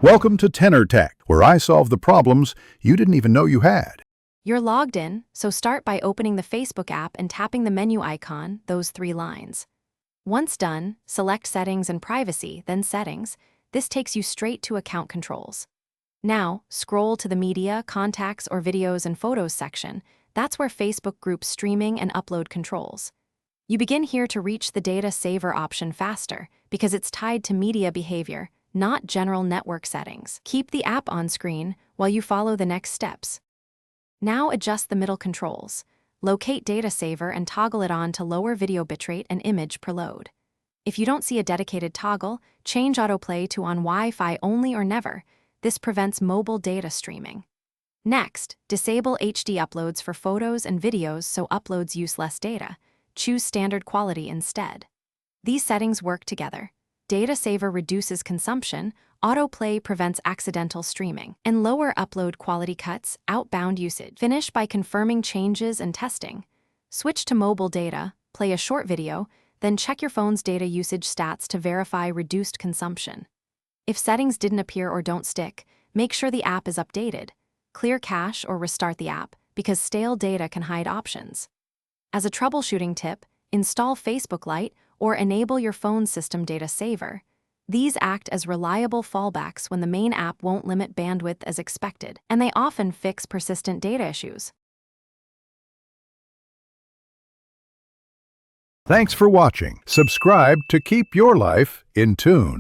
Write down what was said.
Welcome to Tenor Tech, where I solve the problems you didn't even know you had. You're logged in, so start by opening the Facebook app and tapping the menu icon, those 3 lines. Once done, select Settings and Privacy, then Settings. This takes you straight to Account Controls. Now, scroll to the Media, Contacts, or Videos and Photos section. That's where Facebook groups streaming and upload controls. You begin here to reach the Data Saver option faster, because it's tied to media behavior, not general network settings. Keep the app on screen while you follow the next steps. Now adjust the middle controls. Locate Data Saver and toggle it on to lower video bitrate and image per load. If you don't see a dedicated toggle, change autoplay to on Wi-Fi only or never. This prevents mobile data streaming. Next, disable HD uploads for photos and videos so uploads use less data. Choose standard quality instead. These settings work together. Data Saver reduces consumption, autoplay prevents accidental streaming, and lower upload quality cuts outbound usage. Finish by confirming changes and testing. Switch to mobile data, play a short video, then check your phone's data usage stats to verify reduced consumption. If settings didn't appear or don't stick, make sure the app is updated. Clear cache or restart the app, because stale data can hide options. As a troubleshooting tip, install Facebook Lite or enable your phone's system Data Saver. These act as reliable fallbacks when the main app won't limit bandwidth as expected, and they often fix persistent data issues. Thanks for watching. Subscribe to keep your life in tune.